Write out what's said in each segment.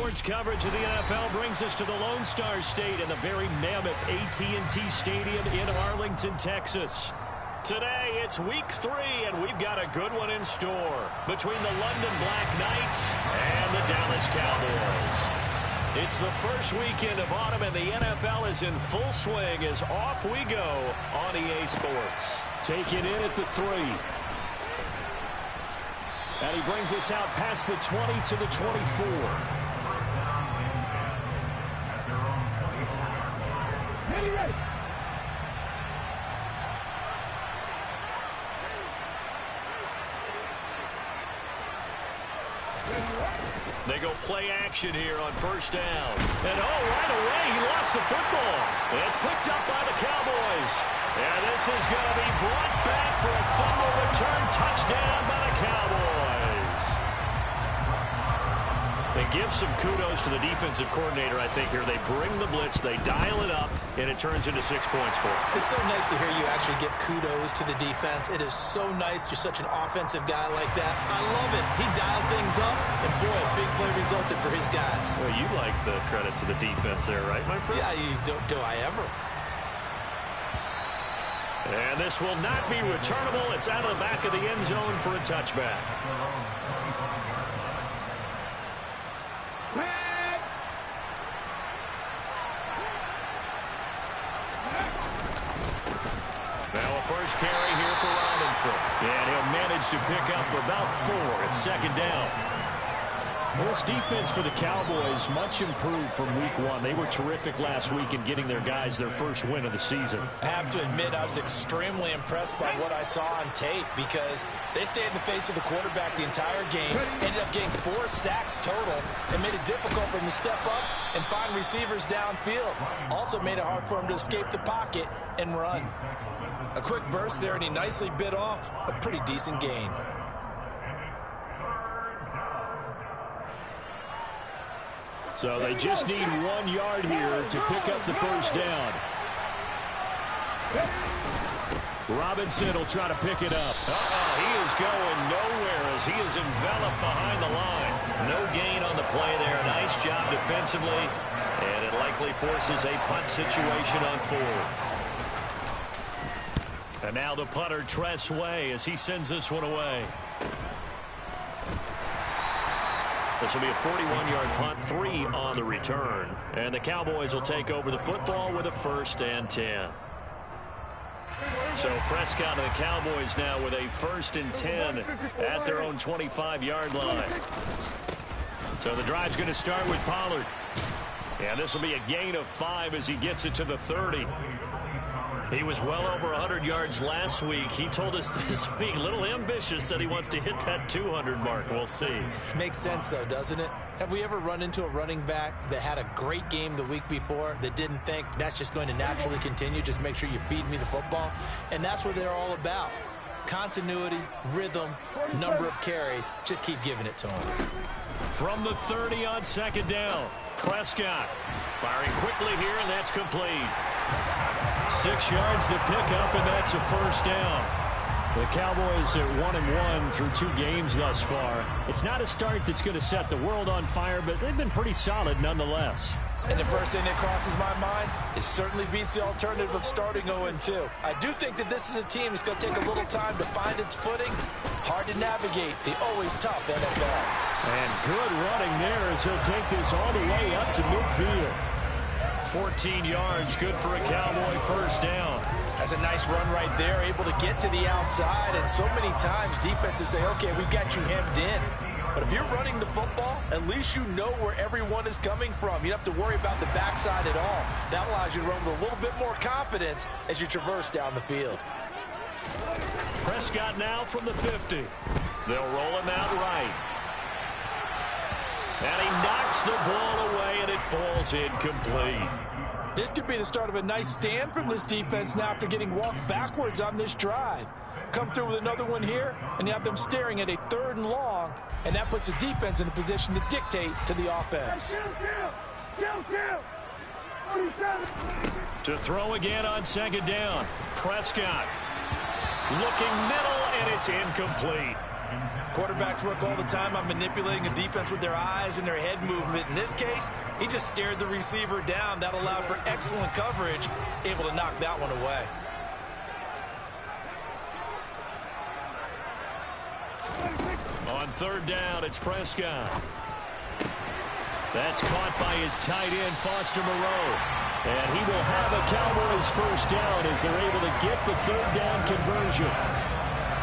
Sports coverage of the NFL brings us to the Lone Star State in the very mammoth AT&T Stadium in Arlington, Texas. Today, it's week 3, and we've got a good one in store between the London Black Knights and the Dallas Cowboys. It's the first weekend of autumn, and the NFL is in full swing as off we go on EA Sports. Taking in at the 3. And he brings us out past the 20 to the 24. Ready. They go play action here on first down. And right away, he lost the football. It's picked up by the Cowboys. And this is going to be brought back for a fumble return touchdown by the Cowboys. They give some kudos to the defensive coordinator, I think, here. They bring the blitz, they dial it up, and it turns into 6 points for them. It's so nice to hear you actually give kudos to the defense. It is so nice. You're such an offensive guy like that. I love it. He dialed things up, and boy, a big play resulted for his guys. Well, you like the credit to the defense there, right, my friend? Yeah, do I ever? And this will not be returnable. It's out of the back of the end zone for a touchback. Now a first carry here for Robinson. And he'll manage to pick up about 4. It's second down. Well, this defense for the Cowboys much improved from week 1. They were terrific last week in getting their guys their first win of the season. I have to admit, I was extremely impressed by what I saw on tape because they stayed in the face of the quarterback the entire game, ended up getting 4 sacks total, and made it difficult for him to step up and find receivers downfield. Also made it hard for him to escape the pocket and run. A quick burst there, and he nicely bit off a pretty decent gain. So they just need 1 yard here to pick up the first down. Robinson will try to pick it up. He is going nowhere as he is enveloped behind the line. No gain on the play there. Nice job defensively. And it likely forces a punt situation on 4th. And now the punter, Tress Way, as he sends this one away. This will be a 41-yard punt, 3 on the return. And the Cowboys will take over the football with a 1st and 10. So Prescott and the Cowboys now with a 1st and 10 at their own 25-yard line. So the drive's going to start with Pollard. And this will be a gain of 5 as he gets it to the 30. He was well over 100 yards last week. He told us this week, a little ambitious, that he wants to hit that 200 mark. We'll see. Makes sense, though, doesn't it? Have we ever run into a running back that had a great game the week before that didn't think that's just going to naturally continue? Just make sure you feed me the football. And that's what they're all about. Continuity, rhythm, number of carries. Just keep giving it to him. From the 30 on second down, Prescott firing quickly here, and that's complete. 6 yards to pick up, and that's a first down. The Cowboys are 1-1 through 2 games thus far. It's not a start that's going to set the world on fire, but they've been pretty solid nonetheless. And the first thing that crosses my mind, it certainly beats the alternative of starting 0-2. I do think that this is a team that's going to take a little time to find its footing. Hard to navigate the always tough NFL. And good running there as he'll take this all the way up to midfield. 14 yards, good for a Cowboy first down. That's a nice run right there, able to get to the outside. And so many times defenses say, okay, we've got you hemmed in. But if you're running the football, at least you know where everyone is coming from. You don't have to worry about the backside at all. That allows you to run with a little bit more confidence as you traverse down the field. Prescott now from the 50. They'll roll him out right. And he knocks the ball away, and it falls incomplete. This could be the start of a nice stand from this defense now after getting walked backwards on this drive. Come through with another one here, and you have them staring at a 3rd and long, and that puts the defense in a position to dictate to the offense. To throw again on second down. Prescott looking middle, and it's incomplete. Quarterbacks work all the time on manipulating a defense with their eyes and their head movement. In this case, he just stared the receiver down. That allowed for excellent coverage, able to knock that one away. On third down, it's Prescott. That's caught by his tight end, Foster Moreau. And he will have a Cowboys first down as they're able to get the third down conversion.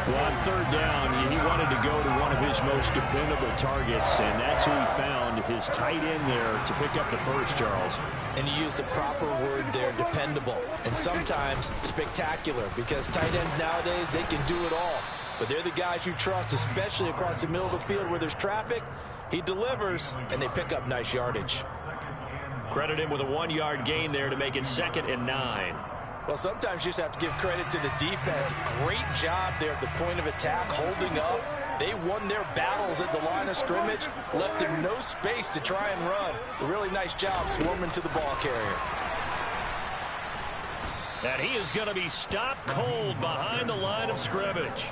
Well, on third down, he wanted to go to one of his most dependable targets, and that's who he found, his tight end there, to pick up the first, Charles. And you use the proper word there, dependable, and sometimes spectacular, because tight ends nowadays, they can do it all. But they're the guys you trust, especially across the middle of the field where there's traffic. He delivers, and they pick up nice yardage. Credit him with a 1-yard gain there to make it 2nd and 9. Well, sometimes you just have to give credit to the defense. Great job there at the point of attack, holding up. They won their battles at the line of scrimmage, left him no space to try and run. A really nice job swarming to the ball carrier. And he is going to be stopped cold behind the line of scrimmage.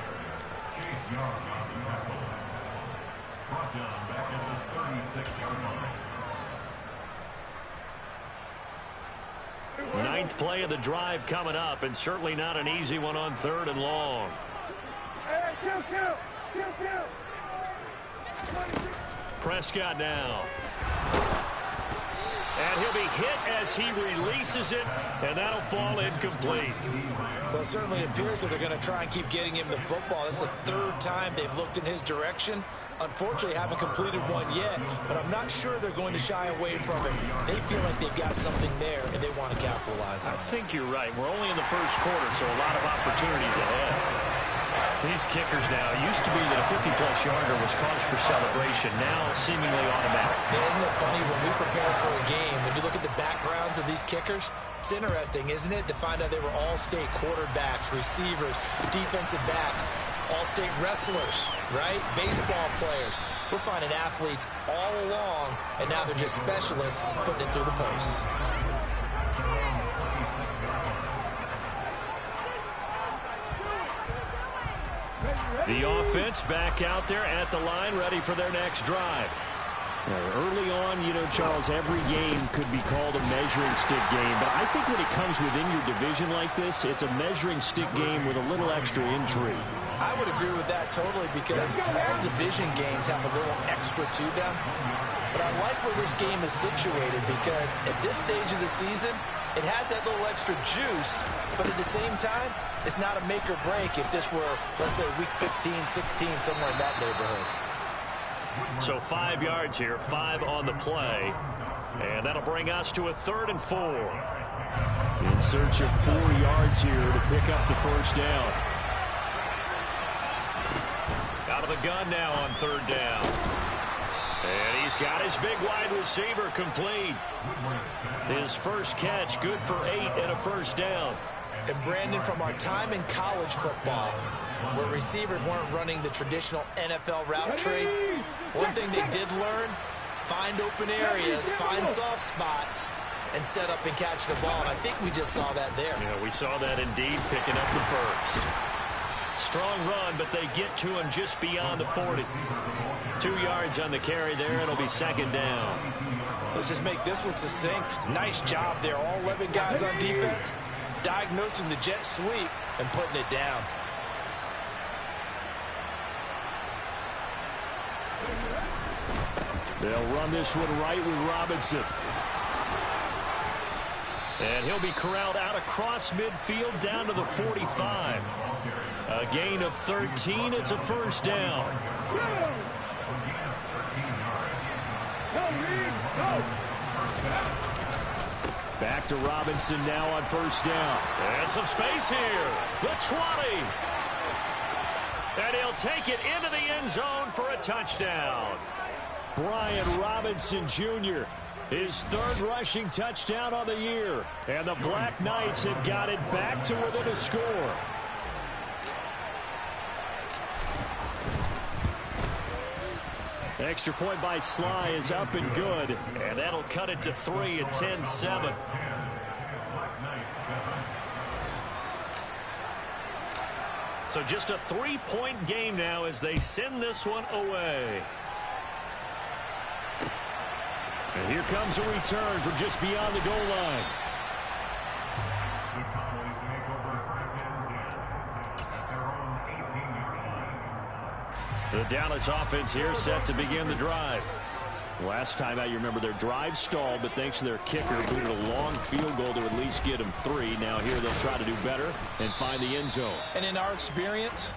Ninth play of the drive coming up, and certainly not an easy one on 3rd and long. Prescott now. And he'll be hit as he releases it, and that'll fall incomplete. Well, it certainly appears that they're going to try and keep getting him the football. This is the 3rd time they've looked in his direction. Unfortunately, haven't completed one yet, but I'm not sure they're going to shy away from it. They feel like they've got something there, and they want to capitalize on it. I think you're right. We're only in the first quarter, so a lot of opportunities ahead. These kickers now, used to be that a 50-plus yarder was cause for celebration. Now, seemingly automatic. Yeah, isn't it funny, when we prepare for a game, when you look at the backgrounds of these kickers, it's interesting, isn't it, to find out they were all-state quarterbacks, receivers, defensive backs, all-state wrestlers, right? Baseball players. We're finding athletes all along, and now they're just specialists putting it through the posts. The offense back out there at the line, ready for their next drive. Early on, you know, Charles, every game could be called a measuring stick game, but I think when it comes within your division like this, it's a measuring stick game with a little extra intrigue. I would agree with that totally, because all division games have a little extra to them. But I like where this game is situated, because at this stage of the season, it has that little extra juice, but at the same time, it's not a make or break if this were, let's say, week 15, 16, somewhere in that neighborhood. So 5 yards here, 5 on the play. And that'll bring us to a 3rd and 4. In search of 4 yards here to pick up the first down. Out of the gun now on 3rd down. And he's got his big wide receiver complete. His first catch, good for 8 and a first down. And Brandon, from our time in college football, where receivers weren't running the traditional NFL route tree, one thing they did learn, find open areas, find soft spots, and set up and catch the ball. And I think we just saw that there. Yeah, we saw that indeed, picking up the first. Strong run, but they get to him just beyond the 40. 2 yards on the carry there. It'll be 2nd down. Let's just make this one succinct. Nice job there. All 11 guys on defense diagnosing the jet sweep and putting it down. They'll run this one right with Robinson. And he'll be corralled out across midfield down to the 45. A gain of 13. It's a first down. Back to Robinson now on first down. And some space here. The 20. And he'll take it into the end zone for a touchdown. Brian Robinson Jr., his 3rd rushing touchdown on the year. And the Black Knights have got it back to within a score. Extra point by Sly is up and good. And that'll cut it to 3 at 10-7. So just a 3-point game now as they send this one away. And here comes a return from just beyond the goal line. The Dallas offense here set to begin the drive. Last time out, you remember their drive stalled, but thanks to their kicker, booted a long field goal to at least get them 3. Now here they'll try to do better and find the end zone. And in our experience,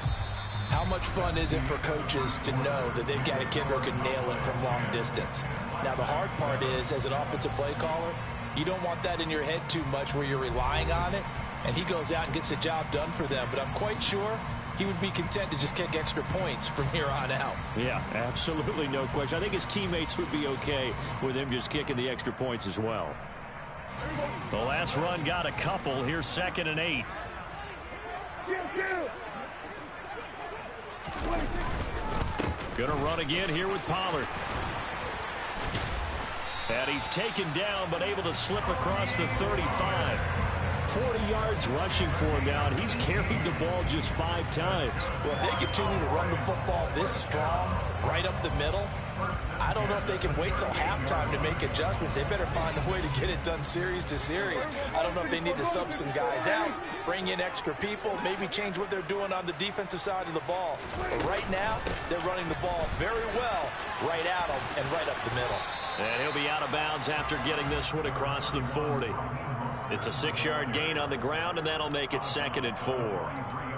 how much fun is it for coaches to know that they've got a kicker who can nail it from long distance? Now, the hard part is, as an offensive play caller, you don't want that in your head too much where you're relying on it, and he goes out and gets the job done for them. But I'm quite sure he would be content to just kick extra points from here on out. Yeah, absolutely no question. I think his teammates would be okay with him just kicking the extra points as well. The last run got a couple. Here's 2nd and 8. Gonna run again here with Pollard. And he's taken down, but able to slip across the 35. 40 yards rushing for him now, and he's carried the ball just 5 times. Well, if they continue to run the football this strong, right up the middle, I don't know if they can wait till halftime to make adjustments. They better find a way to get it done series to series. I don't know if they need to sub some guys out, bring in extra people, maybe change what they're doing on the defensive side of the ball. But right now, they're running the ball very well right at them and right up the middle. And he'll be out of bounds after getting this one across the 40. It's a 6-yard gain on the ground, and that'll make it 2nd and 4.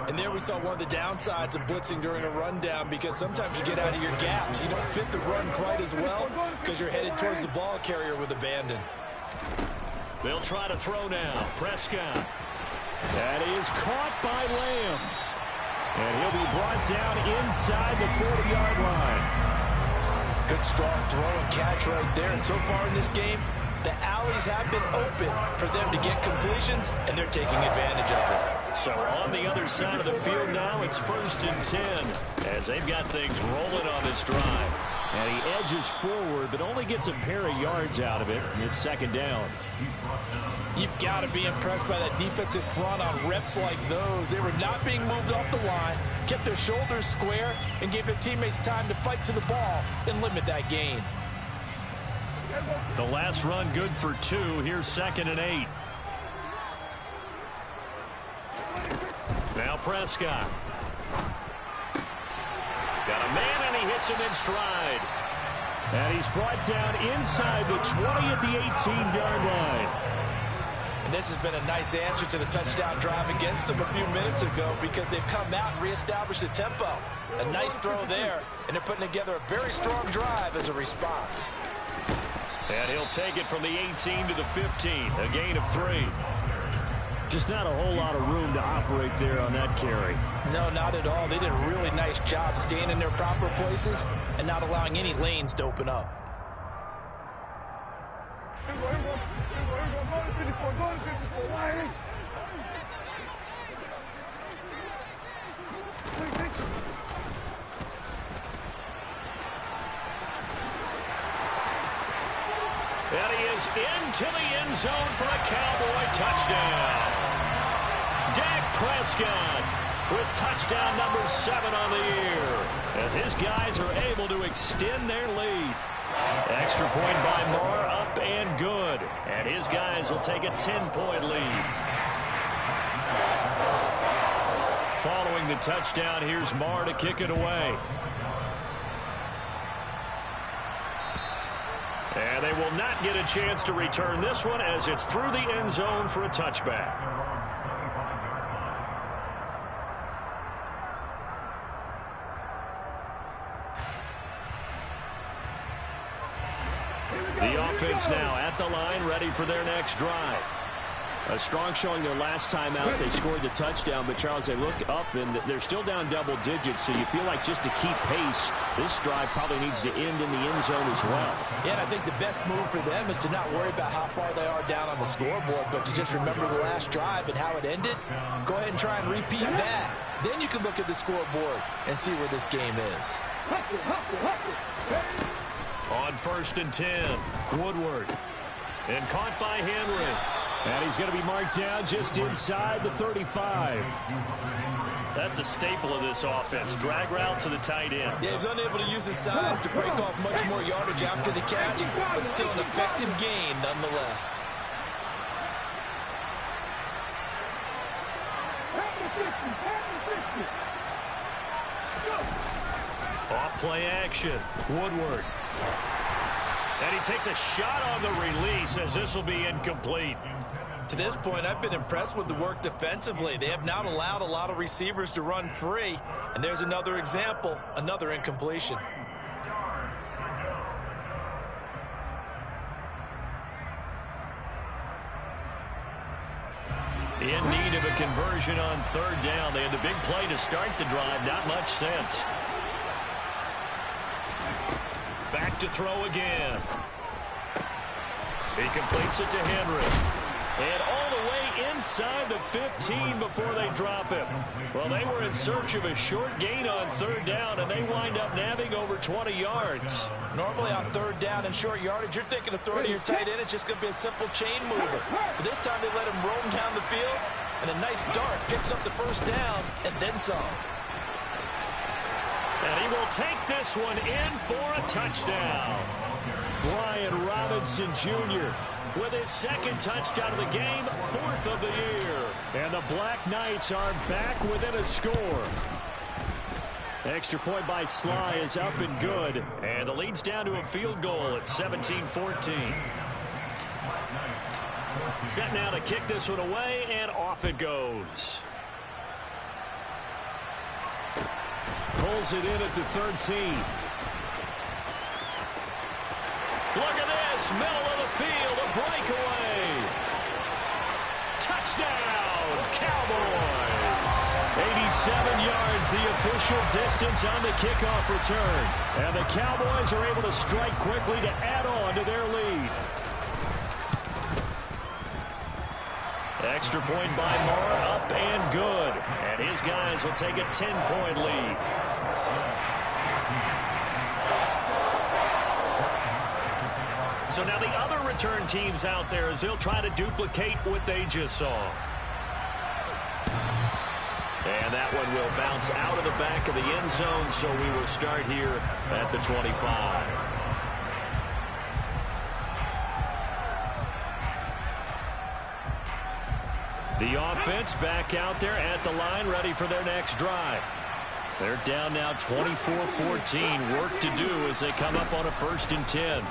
And there we saw one of the downsides of blitzing during a rundown, because sometimes you get out of your gaps. You don't fit the run quite as well because you're headed towards the ball carrier with abandon. They'll try to throw now. Prescott. That is caught by Lamb. And he'll be brought down inside the 40-yard line. Good strong throw and catch right there. And so far in this game, the alleys have been open for them to get completions, and they're taking advantage of it. So on the other side of the field now, it's 1st and 10 as they've got things rolling on this drive. And he edges forward, but only gets a pair of yards out of it, and it's 2nd down. You've got to be impressed by that defensive front on reps like those. They were not being moved off the line, kept their shoulders square, and gave their teammates time to fight to the ball and limit that gain. The last run good for 2. Here's 2nd and 8. Now Prescott. Got a man, and he hits him in stride. And he's brought down inside the 20 at the 18-yard line. And this has been a nice answer to the touchdown drive against them a few minutes ago, because they've come out and reestablished the tempo. A nice throw there, and they're putting together a very strong drive as a response. And he'll take it from the 18 to the 15, a gain of 3. Just not a whole lot of room to operate there on that carry. No, not at all. They did a really nice job staying in their proper places and not allowing any lanes to open up. And he is into the end zone for a Cowboy touchdown. Dak Prescott with touchdown number 7 on the year, as his guys are able to extend their lead. Extra point by Moore, up and good. And his guys will take a 10-point lead. Following the touchdown, here's Moore to kick it away. And they will not get a chance to return this one, as it's through the end zone for a touchback. The offense now at the line, ready for their next drive. A strong showing their last time out. They scored the touchdown, but Charles, they look up and they're still down double digits, so you feel like just to keep pace, this drive probably needs to end in the end zone as well. Yeah, and I think the best move for them is to not worry about how far they are down on the scoreboard, but to just remember the last drive and how it ended. Go ahead and try and repeat that. Then you can look at the scoreboard and see where this game is. On 1st and 10, Woodward. And caught by Henry. And he's going to be marked down just inside the 35. That's a staple of this offense. Drag route to the tight end. Yeah, he's unable to use his size to break off much more yardage after the catch, but still an effective gain nonetheless. Off play action. Woodward. And he takes a shot on the release as this will be incomplete. To this point, I've been impressed with the work defensively. They have not allowed a lot of receivers to run free. And there's another example, another incompletion. In need of a conversion on third down. They had the big play to start the drive. Not much sense. Back to throw again. He completes it to Henry. And all the way inside the 15 before they drop him. Well, they were in search of a short gain on third down, and they wind up nabbing over 20 yards. Normally on third down and short yardage, you're thinking of throwing to your tight end. It's just going to be a simple chain mover. But this time they let him roam down the field, and a nice dart picks up the first down and then some. And he will take this one in for a touchdown. Brian Robinson Jr. with his second touchdown of the game, fourth of the year. And the Black Knights are back within a score. Extra point by Sly is up and good. And the lead's down to a field goal at 17-14. Set now to kick this one away, and off it goes. Pulls it in at the 13. Look at this, middle of the field, a breakaway. Touchdown, Cowboys. 87 yards, the official distance on the kickoff return. And the Cowboys are able to strike quickly to add on to their lead. Extra point by Moore, up and good. And his guys will take a 10-point lead. So now the other return teams out there as they'll try to duplicate what they just saw. And that one will bounce out of the back of the end zone, so we will start here at the 25. The offense back out there at the line, ready for their next drive. They're down now 24-14. Work to do as they come up on a 1st and 10.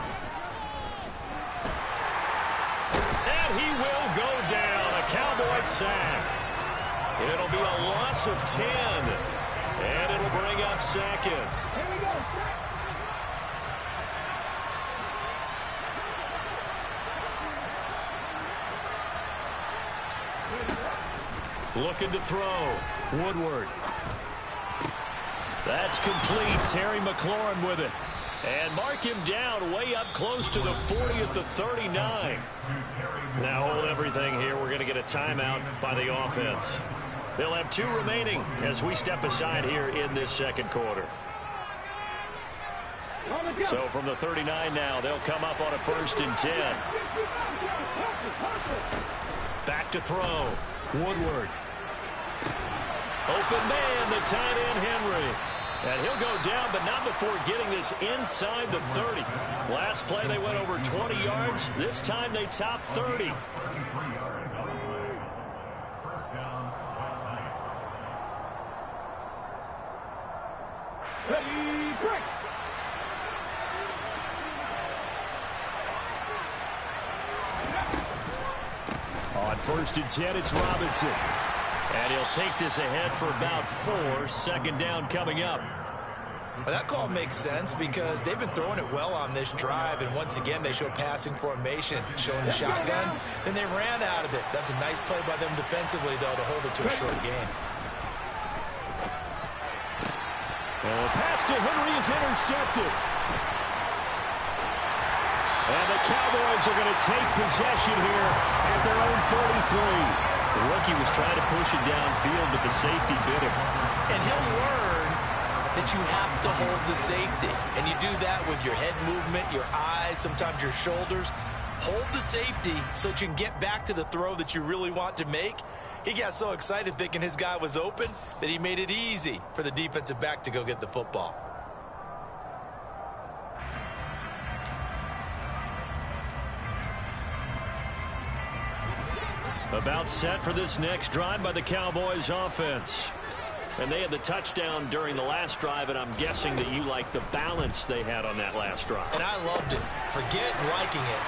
And he will go down. A Cowboy sack. It'll be a loss of 10. And it'll bring up 2nd. Here we go. Looking to throw. Woodward. That's complete. Terry McLaurin with it. And mark him down way up close to the 40 at the 39. Now hold everything here. We're going to get a timeout by the offense. They'll have 2 remaining as we step aside here in this 2nd quarter. So from the 39 now, they'll come up on a 1st and 10. Back to throw. Woodward. Open man, the tight end Henry. And he'll go down, but not before getting this inside the 30. Last play, they went over 20 yards. This time, they topped 30. Ready, break. On 1st and 10, it's Robinson. And he'll take this ahead for about 4. 2nd down coming up. Well, that call makes sense because they've been throwing it well on this drive, and once again they show passing formation, showing the shotgun. Then they ran out of it. That's a nice play by them defensively, though, to hold it to a short gain. The pass to Henry is intercepted. And the Cowboys are going to take possession here at their own 43. The rookie was trying to push it downfield, but the safety bit him. And he'll learn that you have to hold the safety. And you do that with your head movement, your eyes, sometimes your shoulders. hold the safety so that you can get back to the throw that you really want to make. He got so excited thinking his guy was open that he made it easy for the defensive back to go get the football. About set for this next drive by the Cowboys offense. And they had the touchdown during the last drive, and I'm guessing that you like the balance they had on that last drive. And I loved it. Forget liking it.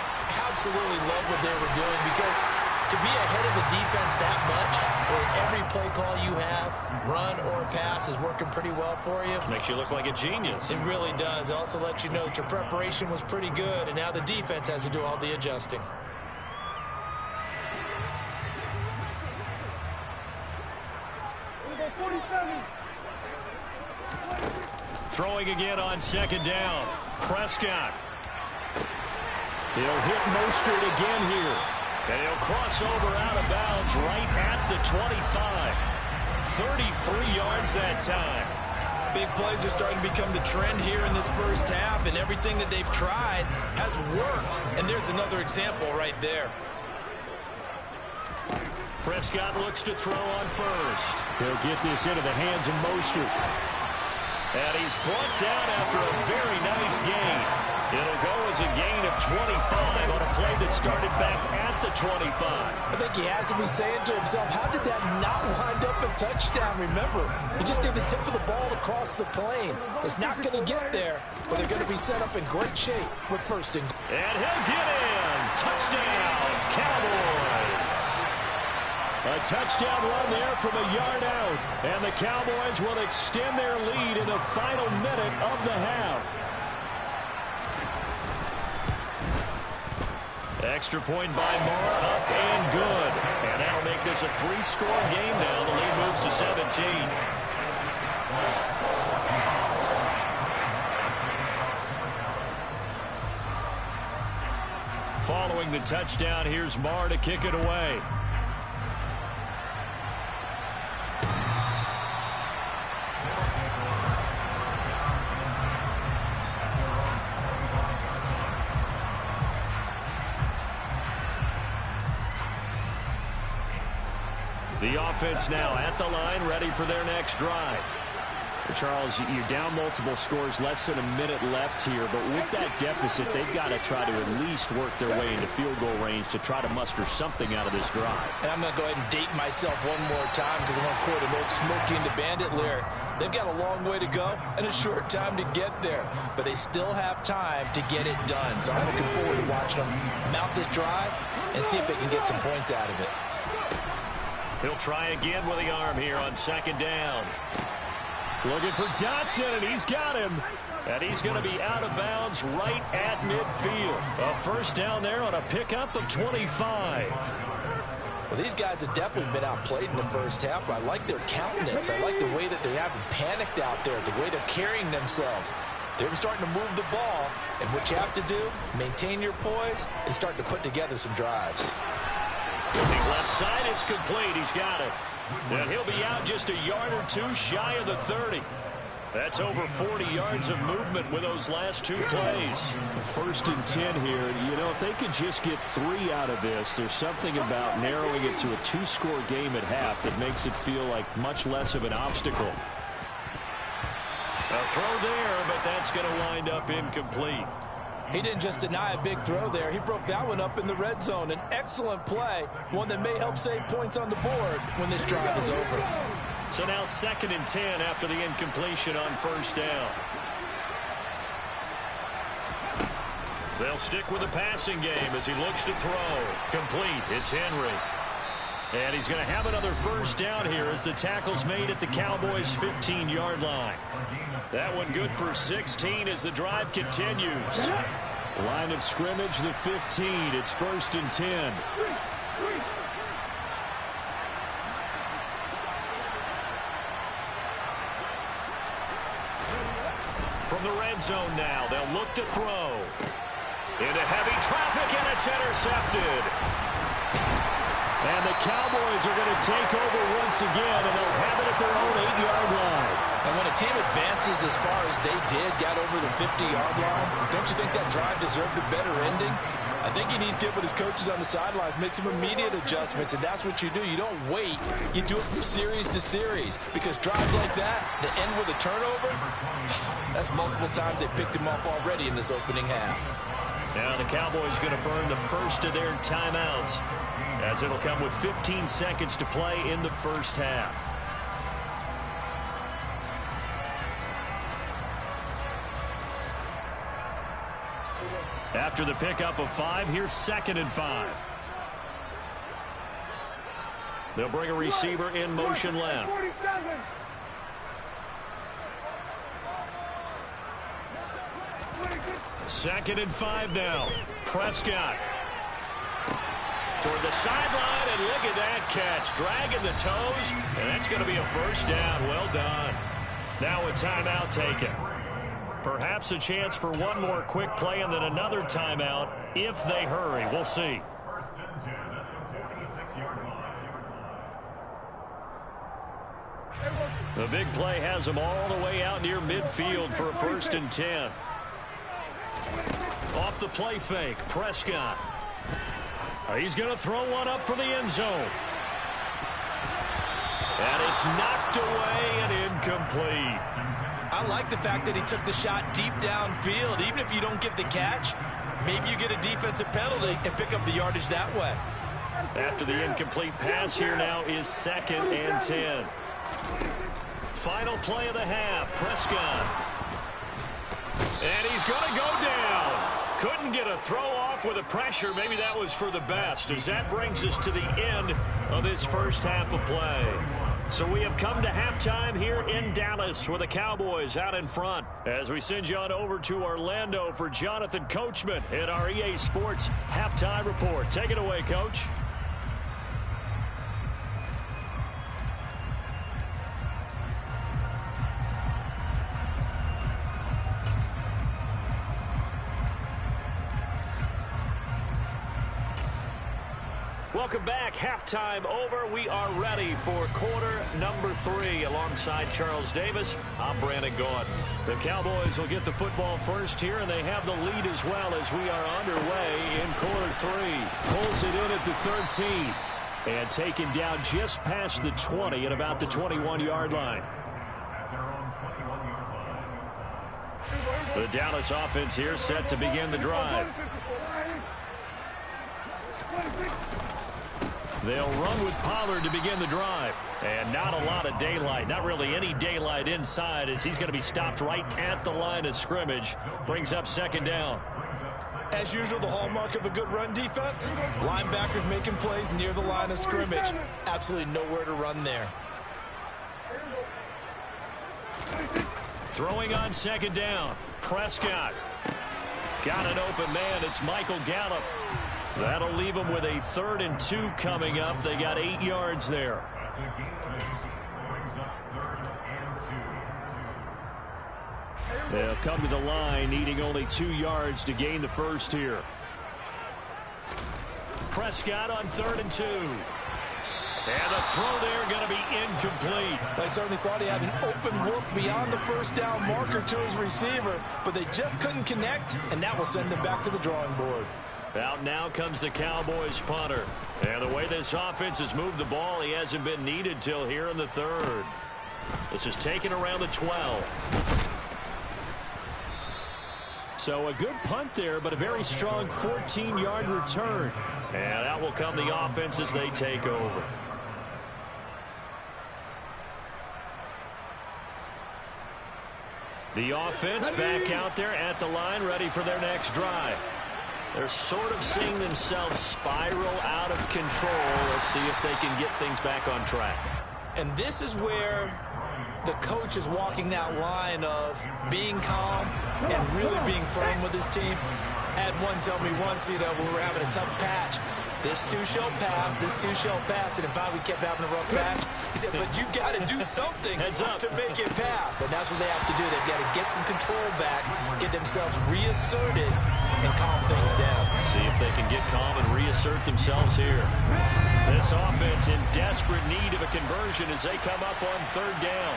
Absolutely love what they were doing, because to be ahead of the defense that much, where every play call you have, run or pass, is working pretty well for you. Makes you look like a genius. It really does. It also lets you know that your preparation was pretty good, and now the defense has to do all the adjusting. Throwing again on second down. Prescott. He'll hit Mostert again here. And he'll cross over out of bounds right at the 25. 33 yards that time. Big plays are starting to become the trend here in this first half, and everything that they've tried has worked. And there's another example right there. Prescott looks to throw on first. He'll get this into the hands of Mostert. And he's brought down after a very nice gain. It'll go as a gain of 25 on a play that started back at the 25. I think he has to be saying to himself, how did that not wind up a touchdown? Remember, he just did the tip of the ball across the plane. It's not going to get there, but they're going to be set up in great shape with first and goal. And he'll get in. Touchdown, Cowboys. A touchdown run there from a yard out. And the Cowboys will extend their lead in the final minute of the half. Extra point by Moore, up and good. And that'll make this a three-score game now. The lead moves to 17. Following the touchdown, here's Moore to kick it away. The offense now at the line, ready for their next drive. Charles, you're down multiple scores, less than a minute left here, but with that deficit, they've got to try to at least work their way into field goal range to try to muster something out of this drive. And I'm going to go ahead and date myself one more time because I want to quote an old Smokey and the Bandit lyric. They've got a long way to go and a short time to get there, but they still have time to get it done. So I'm looking forward to watching them mount this drive and see if they can get some points out of it. He'll try again with the arm here on second down. Looking for Dotson, and he's got him. And he's going to be out of bounds right at midfield. A first down there on a pickup of 25. Well, these guys have definitely been outplayed in the first half, but I like their countenance. I like the way that they haven't panicked out there, the way they're carrying themselves. They're starting to move the ball, and what you have to do, maintain your poise, and start to put together some drives. Looking left side, it's complete. He's got it. And he'll be out just a yard or two shy of the 30. That's over 40 yards of movement with those last two plays. First and 10 here. You know, if they could just get 3 out of this, there's something about narrowing it to a 2-score game at half that makes it feel like much less of an obstacle. A throw there, but that's going to wind up incomplete. He didn't just deny a big throw there. He broke that one up in the red zone. An excellent play, one that may help save points on the board when this drive is over. So now 2nd and 10 after the incompletion on first down. They'll stick with the passing game as he looks to throw. Complete. It's Henry. And he's going to have another first down here as the tackle's made at the Cowboys' 15-yard line. That one good for 16 as the drive continues. Line of scrimmage, the 15. It's 1st and 10. From the red zone now, they'll look to throw. Into heavy traffic, and it's intercepted. And the Cowboys are going to take over once again, and they'll have it at their own 8-yard line. And when a team advances as far as they did, got over the 50-yard line, don't you think that drive deserved a better ending? I think he needs to get with his coaches on the sidelines, make some immediate adjustments, and that's what you do. You don't wait. You do it from series to series, because drives like that end with a turnover, that's multiple times they picked him off already in this opening half. Now the Cowboys going to burn the first of their timeouts, as it'll come with 15 seconds to play in the first half. After the pickup of 5, here's 2nd and 5. They'll bring a receiver in motion left. Second and 5 now. Prescott toward the sideline, and look at that catch. Dragging the toes, and that's going to be a first down. Well done. Now a timeout taken. Perhaps a chance for one more quick play and then another timeout if they hurry. We'll see. The big play has them all the way out near midfield for a 1st and 10. Off the play fake, Prescott. He's going to throw one up for the end zone. And it's knocked away and incomplete. I like the fact that he took the shot deep downfield. Even if you don't get the catch, maybe you get a defensive penalty and pick up the yardage that way. After the incomplete pass, here now is 2nd and 10. Final play of the half, Prescott. And he's going to go down. Couldn't get a throw off with the pressure. Maybe that was for the best, as that brings us to the end of this first half of play. So we have come to halftime here in Dallas, with the Cowboys out in front, as we send you on over to Orlando for Jonathan Coachman in our EA Sports Halftime Report. Take it away, Coach. Welcome back. Halftime over. We are ready for quarter number 3 alongside Charles Davis. I'm Brandon Gaudin. The Cowboys will get the football first here, and they have the lead as well as we are underway in quarter 3. Pulls it in at the 13 and taken down just past the 20 at about the 21-yard line. The Dallas offense here set to begin the drive. They'll run with Pollard to begin the drive. And not a lot of daylight. Not really any daylight inside, as he's going to be stopped right at the line of scrimmage. Brings up 2nd down. As usual, the hallmark of a good run defense, linebackers making plays near the line of scrimmage. Absolutely nowhere to run there. Throwing on 2nd down. Prescott. Got an open man. It's Michael Gallup. That'll leave them with a 3rd and 2 coming up. They got 8 yards there. They'll come to the line, needing only 2 yards to gain the first here. Prescott on 3rd and 2. And the throw there going to be incomplete. They certainly thought he had an open look beyond the first down marker to his receiver, but they just couldn't connect, and that will send them back to the drawing board. Out now comes the Cowboys punter. And the way this offense has moved the ball, he hasn't been needed till here in the 3rd. This is taken around the 12. So a good punt there, but a very strong 14-yard return. And out will come the offense as they take over. The offense back out there at the line, ready for their next drive. They're sort of seeing themselves spiral out of control. Let's see if they can get things back on track. And this is where the coach is walking that line of being calm and really being firm with his team. I had one tell me once, when we were having a tough patch, this too shall pass, this too shall pass, and in fact we kept having a rough patch. He said, but you got to do something to make it pass, and that's what they have to do. They've got to get some control back, get themselves reasserted, and calm things down. See if they can get calm and reassert themselves here. This offense in desperate need of a conversion as they come up on 3rd down.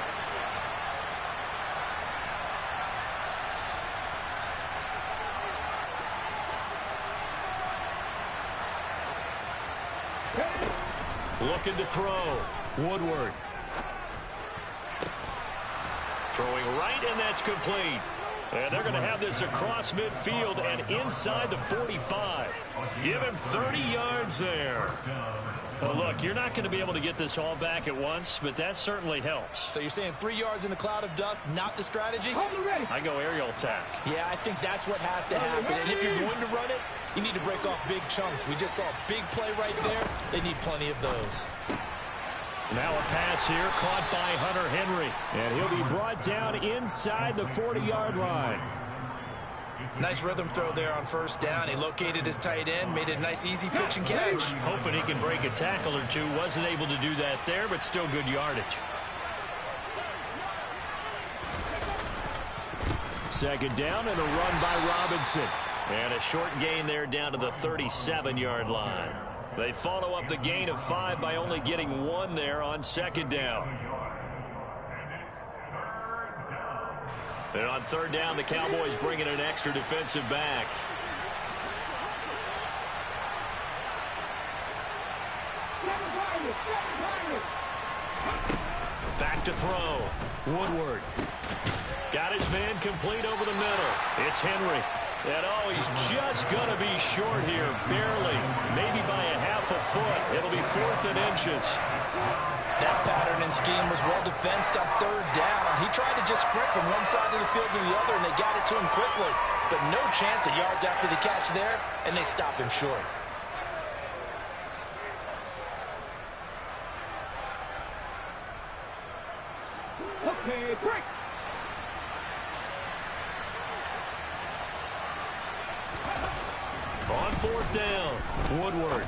looking to throw. Woodward. Throwing right, and that's complete. And they're going to have this across midfield and inside the 45. Give him 30 yards there. Well, look, you're not going to be able to get this all back at once, but that certainly helps. So you're saying 3 yards in a cloud of dust, not the strategy? I go aerial attack. Yeah, I think that's what has to happen. And if you're going to run it, you need to break off big chunks. We just saw a big play right there. They need plenty of those. Now a pass here caught by Hunter Henry. And he'll be brought down inside the 40-yard line. Nice rhythm throw there on first down. He located his tight end, made it a nice easy pitch and catch. Hoping he can break a tackle or two. Wasn't able to do that there, but still good yardage. Second down and a run by Robinson. And a short gain there down to the 37-yard line. They follow up the gain of 5 by only getting 1 there on second down. And on third down, the Cowboys bring in an extra defensive back. Back to throw. Woodward. Got his man complete over the middle. It's Henry. And oh, he's just going to be short here, barely, maybe by a half a foot. It'll be 4th and inches. That pattern and scheme was well defensed on third down. He tried to just sprint from one side of the field to the other, and they got it to him quickly. But no chance of yards after the catch there, and they stopped him short. Okay, break. On fourth down, Woodward.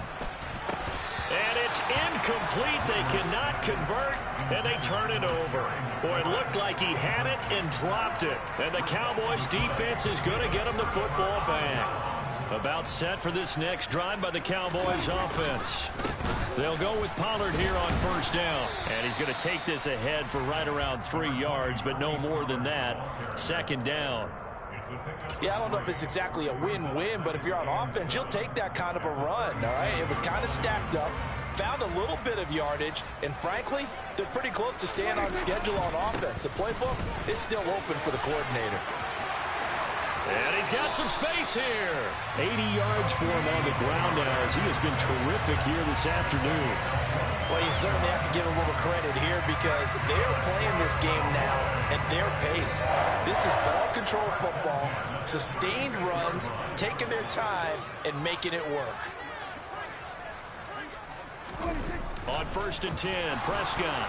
And it's incomplete. They cannot convert, and they turn it over. Boy, it looked like he had it and dropped it. And the Cowboys' defense is going to get him the football back. About set for this next drive by the Cowboys' offense. They'll go with Pollard here on first down. And he's going to take this ahead for right around 3 yards, but no more than that. Second down. Yeah, I don't know if it's exactly a win-win, but if you're on offense, you'll take that kind of a run, all right? It was kind of stacked up, found a little bit of yardage, and frankly, they're pretty close to staying on schedule on offense. The playbook is still open for the coordinator. And he's got some space here. 80 yards for him on the ground now as he has been terrific here this afternoon. Well, you certainly have to give a little credit here because they're playing this game now at their pace. This is ball control football, sustained runs, taking their time, and making it work. On first and 10, Prescott.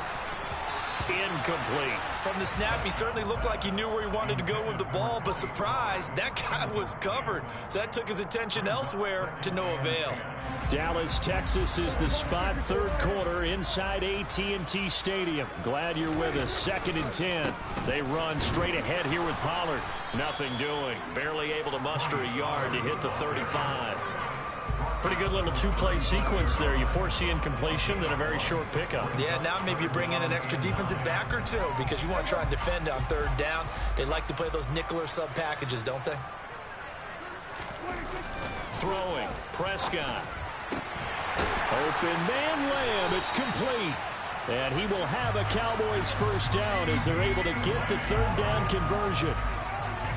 Incomplete. From the snap, he certainly looked like he knew where he wanted to go with the ball, but surprise, that guy was covered. So that took his attention elsewhere to no avail. Dallas, Texas is the spot, third quarter inside AT&T Stadium. Glad you're with us. Second and 10. They run straight ahead here with Pollard. Nothing doing. Barely able to muster a yard to hit the 35. Pretty good little two-play sequence there. You foresee incompletion, then a very short pickup. Yeah, now maybe you bring in an extra defensive back or two because you want to try and defend on third down. They like to play those nickel or sub packages, don't they? Throwing. Prescott. Open man Lamb. It's complete. And he will have a Cowboys first down as they're able to get the third down conversion.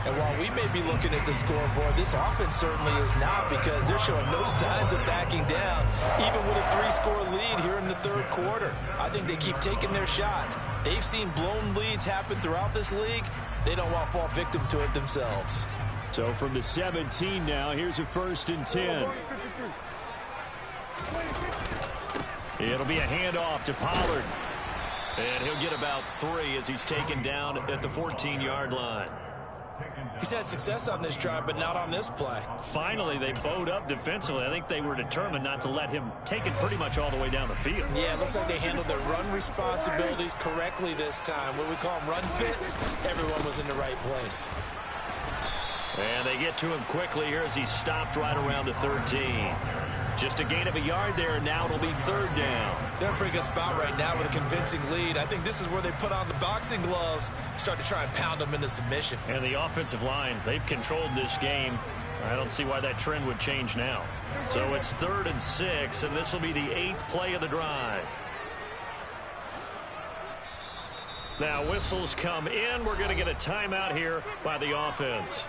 And while we may be looking at the scoreboard, this offense certainly is not because they're showing no signs of backing down, even with a 3-score lead here in the third quarter. I think they keep taking their shots. They've seen blown leads happen throughout this league. They don't want to fall victim to it themselves. So from the 17 now, here's a first and 10. It'll be a handoff to Pollard. And he'll get about 3 as he's taken down at the 14-yard line. He's had success on this drive, but not on this play. Finally, they bowed up defensively. I think they were determined not to let him take it pretty much all the way down the field. Yeah, it looks like they handled their run responsibilities correctly this time. What we call them run fits, everyone was in the right place. And they get to him quickly here as he stopped right around the 13. Just a gain of a yard there, and now it'll be third down. They're in a pretty good spot right now with a convincing lead. I think this is where they put on the boxing gloves, start to try and pound them into submission. And the offensive line, they've controlled this game. I don't see why that trend would change now. So it's 3rd and 6, and this will be the 8th play of the drive. Now whistles come in. We're going to get a timeout here by the offense.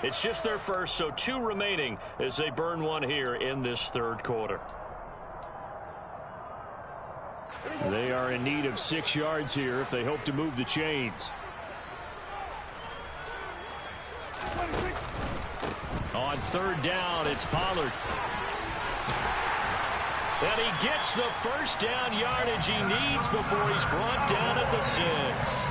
It's just their first, so 2 remaining as they burn one here in this third quarter. They are in need of 6 yards here if they hope to move the chains. On third down, it's Pollard. And he gets the first down yardage he needs before he's brought down at the 6.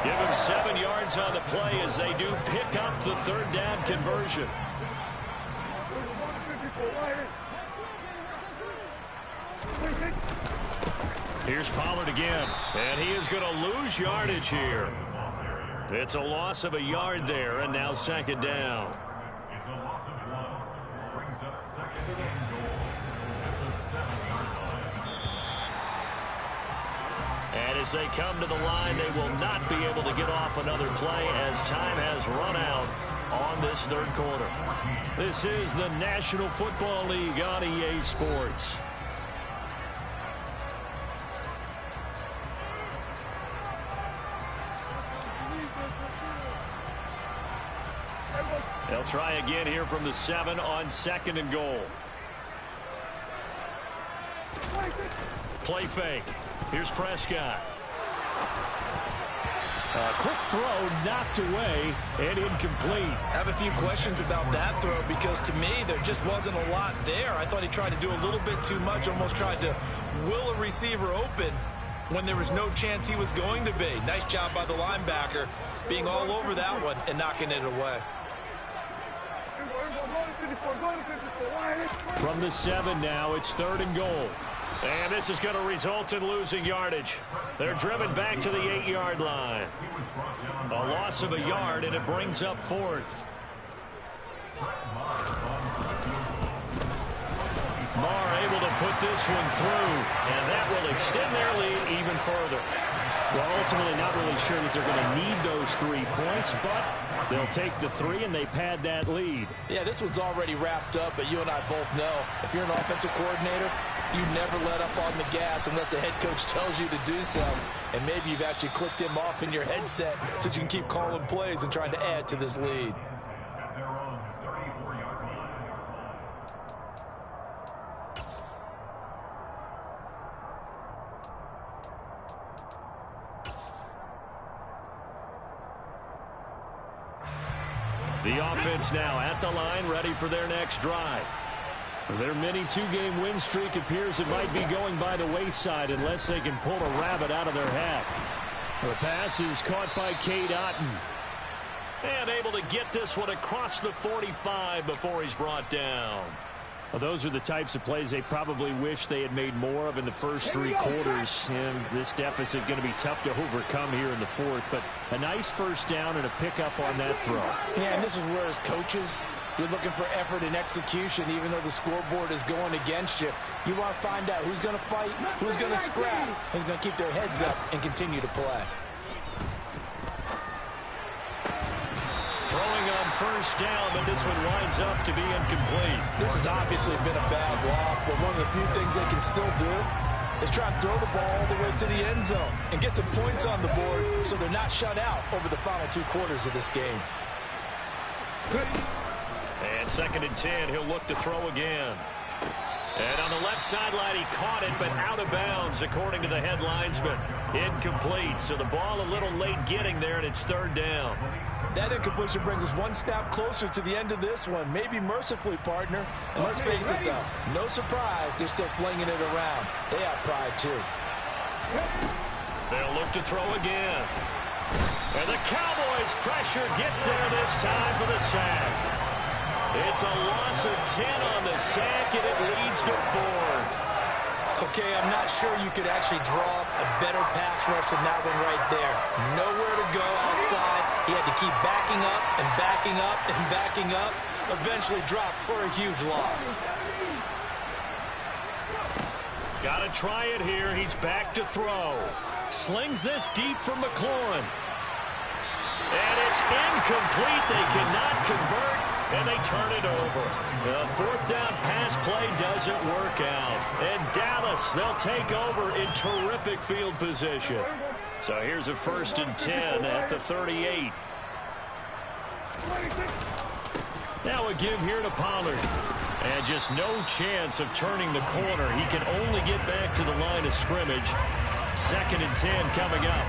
Give him 7 yards on the play as they do pick up the third down conversion. Here's Pollard again, and he is going to lose yardage here. It's a loss of a yard there, and now second down. It's a loss of 1. Brings up second and goal at the 7-yard line. And as they come to the line, they will not be able to get off another play as time has run out on this third quarter. This is the National Football League on EA Sports. They'll try again here from the 7 on second and goal. Play fake. Here's Prescott. A quick throw knocked away and incomplete. I have a few questions about that throw because to me there just wasn't a lot there. I thought he tried to do a little bit too much, almost tried to will a receiver open when there was no chance he was going to be. Nice job by the linebacker being all over that one and knocking it away. From the 7 now, it's third and goal. And this is going to result in losing yardage. They're driven back to the 8-yard line. A loss of a yard, and it brings up fourth. Marr able to put this one through, and that will extend their lead even further. Well, ultimately not really sure that they're going to need those 3 points, but they'll take the 3 and they pad that lead. Yeah, this one's already wrapped up, but you and I both know if you're an offensive coordinator, you never let up on the gas unless the head coach tells you to do so. And maybe you've actually clicked him off in your headset so you can keep calling plays and trying to add to this lead. The offense now at the line, ready for their next drive. Their mini 2-game win streak appears it might be going by the wayside unless they can pull a rabbit out of their hat. The pass is caught by Cade Otton. And able to get this one across the 45 before he's brought down. Well, those are the types of plays they probably wish they had made more of in the first 3 quarters. And this deficit going to be tough to overcome here in the fourth. But a nice first down and a pickup on that throw. Yeah, and this is where as coaches, you're looking for effort and execution even though the scoreboard is going against you. You want to find out who's going to fight, who's going to scrap, who's going to keep their heads up and continue to play. Throwing on first down, but this one winds up to be incomplete. This has obviously been a bad loss, but one of the few things they can still do is try and throw the ball all the way to the end zone and get some points on the board so they're not shut out over the final 2 quarters of this game. And second and 10, he'll look to throw again. And on the left sideline, he caught it, but out of bounds, according to the headlinesman. Incomplete, so the ball a little late getting there, and it's third down. That incompletion brings us one step closer to the end of this one. Maybe mercifully, partner. And let's face it, though, no surprise, they're still flinging it around. They have pride, too. They'll look to throw again. And the Cowboys' pressure gets there this time for the sack. It's a loss of 10 on the sack, and it leads to fourth. Okay, I'm not sure you could actually draw a better pass rush than that one right there. Nowhere to go outside. He had to keep backing up and backing up and backing up. Eventually dropped for a huge loss. Got to try it here. He's back to throw. Slings this deep from McLaurin. And it's incomplete. They cannot convert, and they turn it over. The fourth down pass play doesn't work out. And Dallas, they'll take over in terrific field position. So here's a 1st and 10 at the 38. Now a give here to Pollard. And just no chance of turning the corner. He can only get back to the line of scrimmage. 2nd and 10 coming up.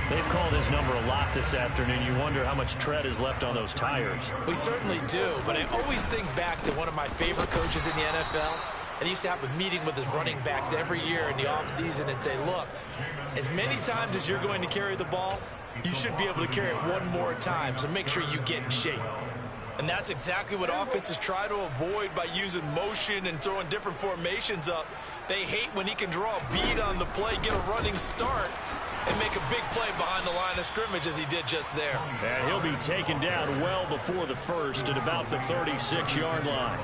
They've called his number a lot this afternoon. You wonder how much tread is left on those tires. We certainly do, but I always think back to one of my favorite coaches in the NFL. And he used to have a meeting with his running backs every year in the offseason and say, look, as many times as you're going to carry the ball, you should be able to carry it one more time, so make sure you get in shape. And that's exactly what offenses try to avoid by using motion and throwing different formations up. They hate when he can draw a bead on the play, get a running start, and make a big play behind the line of scrimmage as he did just there. And he'll be taken down well before the first at about the 36-yard line.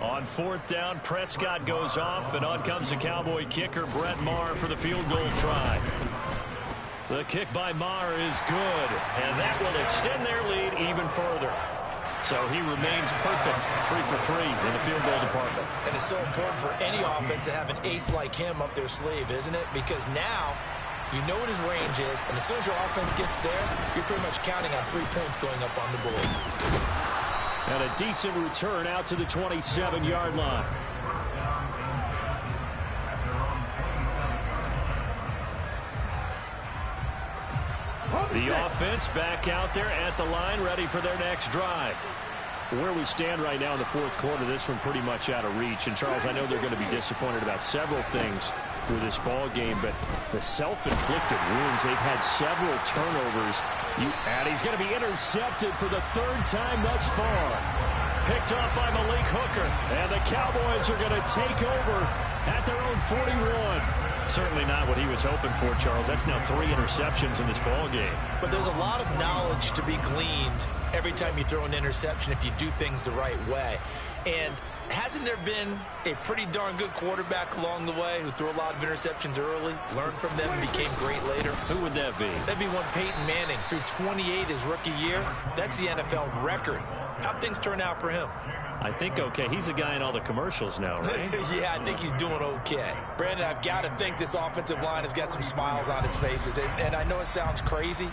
On 4th down, Prescott goes off, and on comes the Cowboy kicker, Brett Maher, for the field goal try. The kick by Maher is good, and that will extend their lead even further. So he remains perfect, 3 for 3 in the field goal department. And it's so important for any offense to have an ace like him up their sleeve, isn't it? Because now you know what his range is, and as soon as your offense gets there, you're pretty much counting on 3 points going up on the board. And a decent return out to the 27-yard line. The offense back out there at the line, ready for their next drive. Where we stand right now in the 4th quarter, this one pretty much out of reach. And, Charles, I know they're going to be disappointed about several things with this ball game, but the self-inflicted wounds, they've had several turnovers. And he's going to be intercepted for the 3rd time thus far. Picked off by Malik Hooker. And the Cowboys are going to take over at their own 41. Certainly not what he was hoping for, Charles. That's now 3 interceptions in this ball game. But there's a lot of knowledge to be gleaned every time you throw an interception if you do things the right way. And hasn't there been a pretty darn good quarterback along the way who threw a lot of interceptions early, learned from them, and became great later? Who would that be? That'd be one Peyton Manning. Threw 28 his rookie year. That's the NFL record. How'd things turn out for him? I think okay. He's a guy in all the commercials now, right? Yeah, I think he's doing okay. Brandon, I've got to think this offensive line has got some smiles on its faces. And I know it sounds crazy,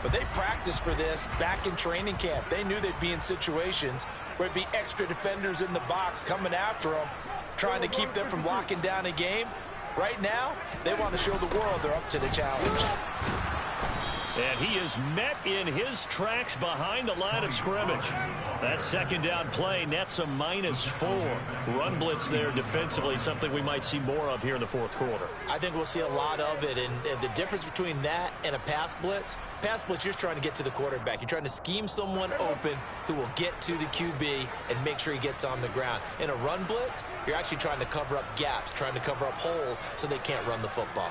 but they practiced for this back in training camp. They knew they'd be in situations where it'd be extra defenders in the box coming after them, trying to keep them from locking down a game. Right now, they want to show the world they're up to the challenge. And he is met in his tracks behind the line of scrimmage. That 2nd down play nets a -4. Run blitz there defensively, something we might see more of here in the 4th quarter. I think we'll see a lot of it, and the difference between that and a pass blitz, you're just trying to get to the quarterback. You're trying to scheme someone open who will get to the QB and make sure he gets on the ground. In a run blitz, you're actually trying to cover up gaps, trying to cover up holes so they can't run the football.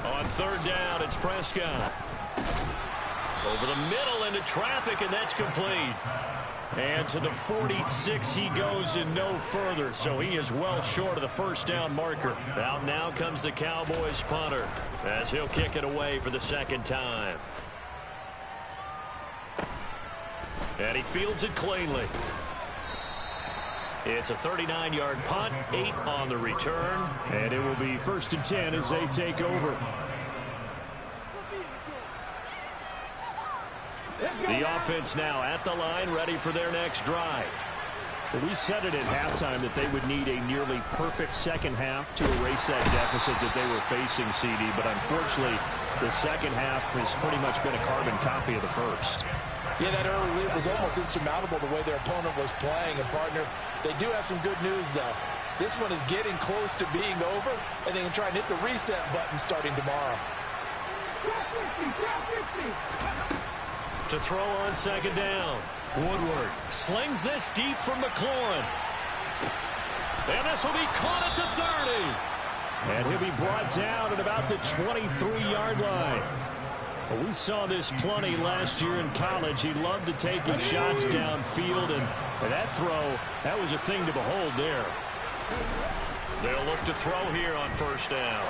On 3rd down, it's Prescott. Over the middle into traffic, and that's complete. And to the 46 he goes and no further, so he is well short of the 1st down marker. Out now comes the Cowboys punter as he'll kick it away for the 2nd time. And he fields it cleanly. It's a 39-yard punt, 8 on the return. And it will be 1st and 10 as they take over. The offense now at the line, ready for their next drive. Well, we said it at halftime that they would need a nearly perfect second half to erase that deficit that they were facing, CD. But unfortunately, the second half has pretty much been a carbon copy of the first. Yeah, that early lead was almost insurmountable the way their opponent was playing. And, partner, they do have some good news, though. This one is getting close to being over, and they can try and hit the reset button starting tomorrow. To throw on 2nd down. Woodward slings this deep from McLaurin. And this will be caught at the 30. And he'll be brought down at about the 23-yard line. Well, we saw this plenty last year in college. He loved to take his shots downfield, and that throw, that was a thing to behold there. They'll look to throw here on 1st down.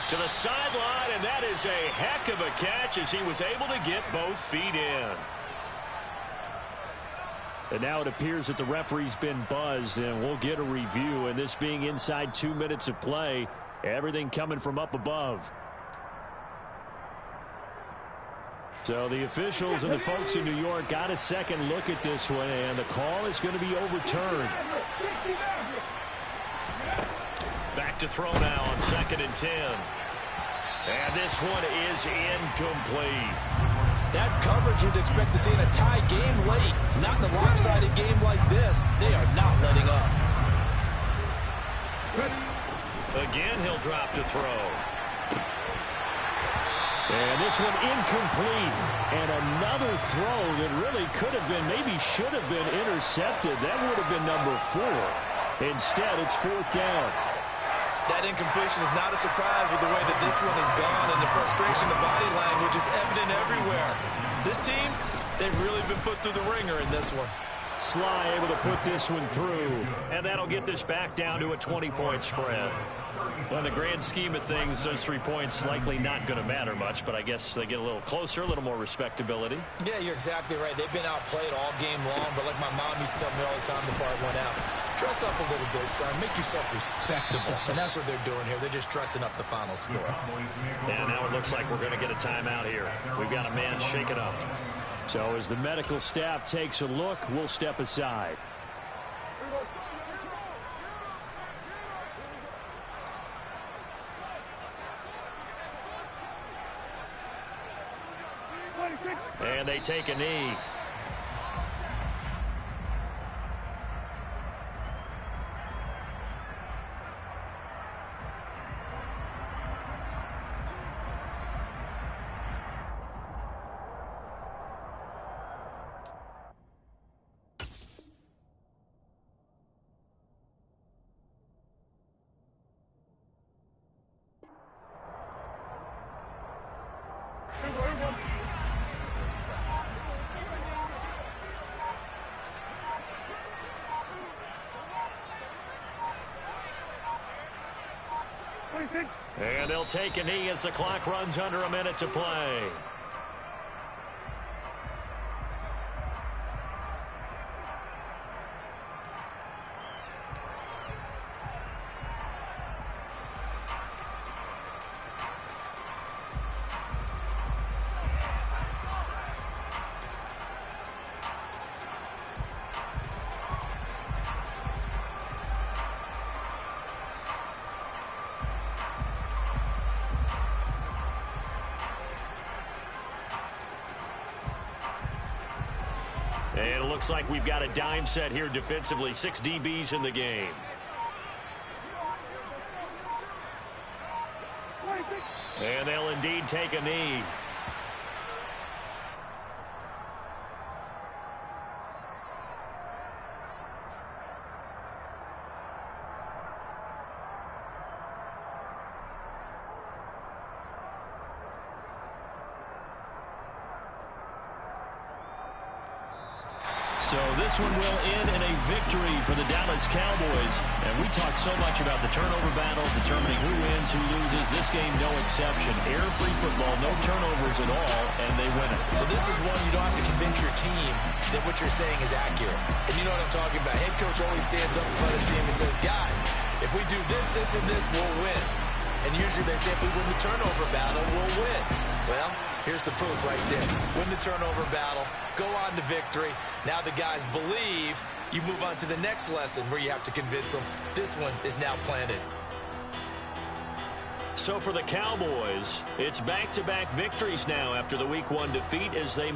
To the sideline, and that is a heck of a catch as he was able to get both feet in. And now it appears that the referee's been buzzed, and we'll get a review. And this being inside 2 minutes of play, everything coming from up above. So the officials and the folks in New York got a second look at this one, and the call is going to be overturned. Back to throw now on 2nd and 10. And this one is incomplete. That's coverage you'd expect to see in a tie game late. Not in a lopsided game like this. They are not letting up. Again, he'll drop to throw. And this one incomplete. And another throw that really could have been, maybe should have been intercepted. That would have been number 4. Instead, it's 4th down. That incompletion is not a surprise with the way that this one has gone, and the frustration, the body language is evident everywhere. This team, they've really been put through the ringer in this one. Sly able to put this one through. And that'll get this back down to a 20-point spread. Well, in the grand scheme of things, those 3 points likely not going to matter much, but I guess they get a little closer, a little more respectability. Yeah, you're exactly right. They've been outplayed all game long, but like my mom used to tell me all the time before I went out, dress up a little bit, son. Make yourself respectable. And that's what they're doing here. They're just dressing up the final score. And now it looks like we're going to get a timeout here. We've got a man shaken up. So as the medical staff takes a look, we'll step aside. And they take a knee. And they'll take a knee as the clock runs under a minute to play. And it looks like we've got a dime set here defensively. 6 DBs in the game. And they'll indeed take a knee. So this one will end in a victory for the Dallas Cowboys. And we talked so much about the turnover battle, determining who wins, who loses. This game, no exception. Error-free football, no turnovers at all, and they win it. So this is one you don't have to convince your team that what you're saying is accurate. And you know what I'm talking about. Head coach always stands up in front of the team and says, guys, if we do this, this, and this, we'll win. And usually they say if we win the turnover battle, we'll win. Well, here's the proof right there. Win the turnover battle, go on to victory. Now the guys believe. You move on to the next lesson where you have to convince them. This one is now planted. So for the Cowboys, it's back-to-back victories now after the Week 1 defeat as they